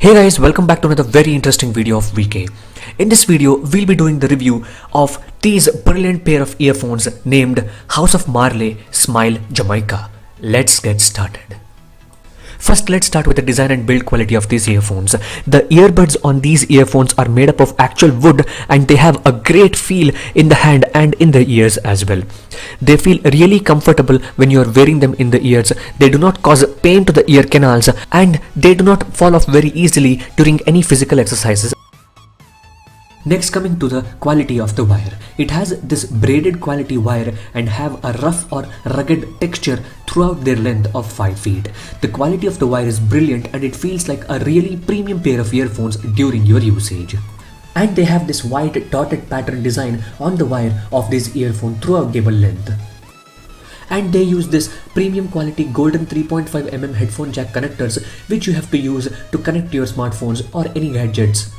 Hey guys, welcome back to another very interesting video of VK. In this video, we'll be doing the review of these brilliant pair of earphones named House of Marley Smile Jamaica. Let's get started. First, let's start with the design and build quality of these earphones. The earbuds on these earphones are made up of actual wood and they have a great feel in the hand and in the ears as well. They feel really comfortable when you are wearing them in the ears. They do not cause pain to the ear canals and they do not fall off very easily during any physical exercises. Next, coming to the quality of the wire. It has this braided quality wire and have a rough or rugged texture throughout their length of 5 feet. The quality of the wire is brilliant and it feels like a really premium pair of earphones during your usage. And they have this white dotted pattern design on the wire of this earphone throughout cable length. And they use this premium quality golden 3.5mm headphone jack connectors which you have to use to connect to your smartphones or any gadgets.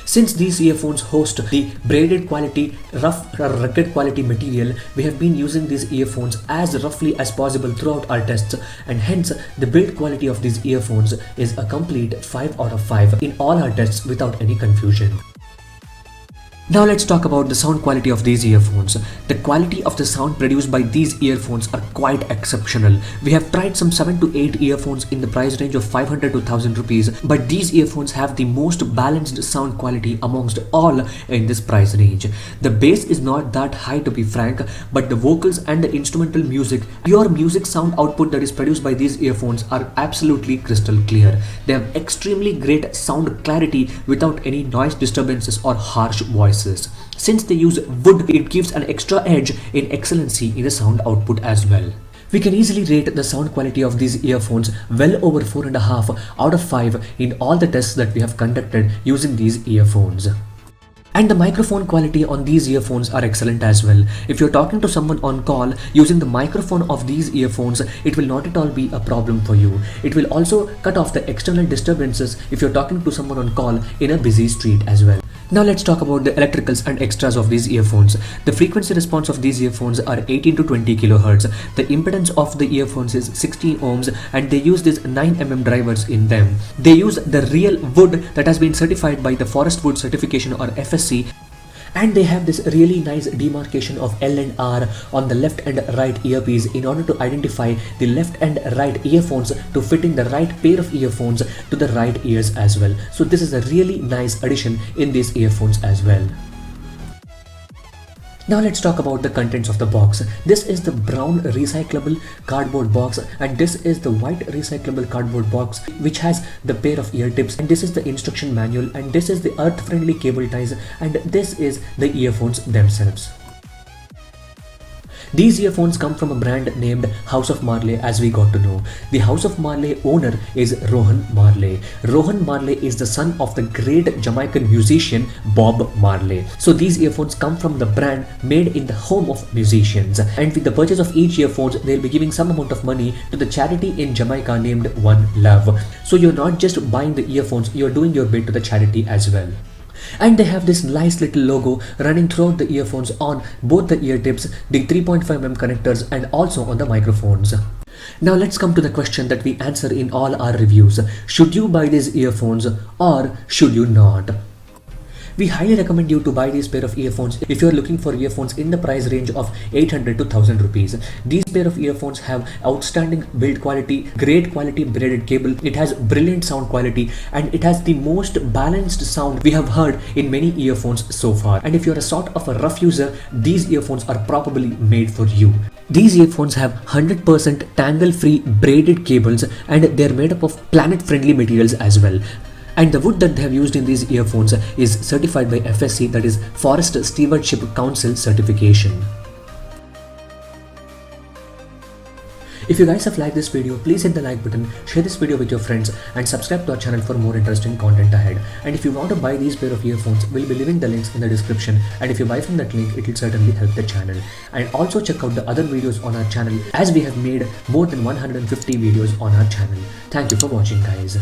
Since these earphones host the braided quality, rough or rugged quality material, we have been using these earphones as roughly as possible throughout our tests, and hence the build quality of these earphones is a complete 5 out of 5 in all our tests without any confusion. Now let's talk about the sound quality of these earphones. The quality of the sound produced by these earphones are quite exceptional. We have tried some 7 to 8 earphones in the price range of 500 to 1000 rupees, but these earphones have the most balanced sound quality amongst all in this price range. The bass is not that high to be frank, but the vocals and the instrumental music, pure music sound output that is produced by these earphones are absolutely crystal clear. They have extremely great sound clarity without any noise disturbances or harsh voice. Since they use wood, it gives an extra edge in excellency in the sound output as well. We can easily rate the sound quality of these earphones well over 4.5 out of 5 in all the tests that we have conducted using these earphones. And the microphone quality on these earphones are excellent as well. If you're talking to someone on call using the microphone of these earphones, it will not at all be a problem for you. It will also cut off the external disturbances if you're talking to someone on call in a busy street as well. Now let's talk about the electricals and extras of these earphones. The frequency response of these earphones are 18 to 20 kHz. The impedance of the earphones is 16 ohms and they use these 9mm drivers in them. They use the real wood that has been certified by the Forest Wood Certification or FSC. And they have this really nice demarcation of L and R on the left and right earpiece in order to identify the left and right earphones to fitting the right pair of earphones to the right ears as well. So this is a really nice addition in these earphones as well. Now let's talk about the contents of the box. This is the brown recyclable cardboard box and this is the white recyclable cardboard box which has the pair of ear tips, and this is the instruction manual, and this is the earth friendly cable ties, and this is the earphones themselves. These earphones come from a brand named House of Marley, as we got to know. The House of Marley owner is Rohan Marley. Rohan Marley is the son of the great Jamaican musician Bob Marley. So these earphones come from the brand made in the home of musicians. And with the purchase of each earphones, they'll be giving some amount of money to the charity in Jamaica named One Love. So you're not just buying the earphones, you're doing your bit to the charity as well. And they have this nice little logo running throughout the earphones on both the ear tips, the 3.5mm connectors, and also on the microphones. Now let's come to the question that we answer in all our reviews. Should you buy these earphones or should you not? We highly recommend you to buy this pair of earphones if you are looking for earphones in the price range of 800 to 1000 rupees. These pair of earphones have outstanding build quality, great quality braided cable, it has brilliant sound quality, and it has the most balanced sound we have heard in many earphones so far. And if you're a sort of a rough user, these earphones are probably made for you. These earphones have 100% tangle-free braided cables and they're made up of planet-friendly materials as well. And the wood that they have used in these earphones is certified by FSC, that is Forest Stewardship Council certification. If you guys have liked this video, please hit the like button, share this video with your friends and subscribe to our channel for more interesting content ahead. And if you want to buy these pair of earphones, we'll be leaving the links in the description, and if you buy from that link, it will certainly help the channel. And also check out the other videos on our channel, as we have made more than 150 videos on our channel. Thank you for watching, guys.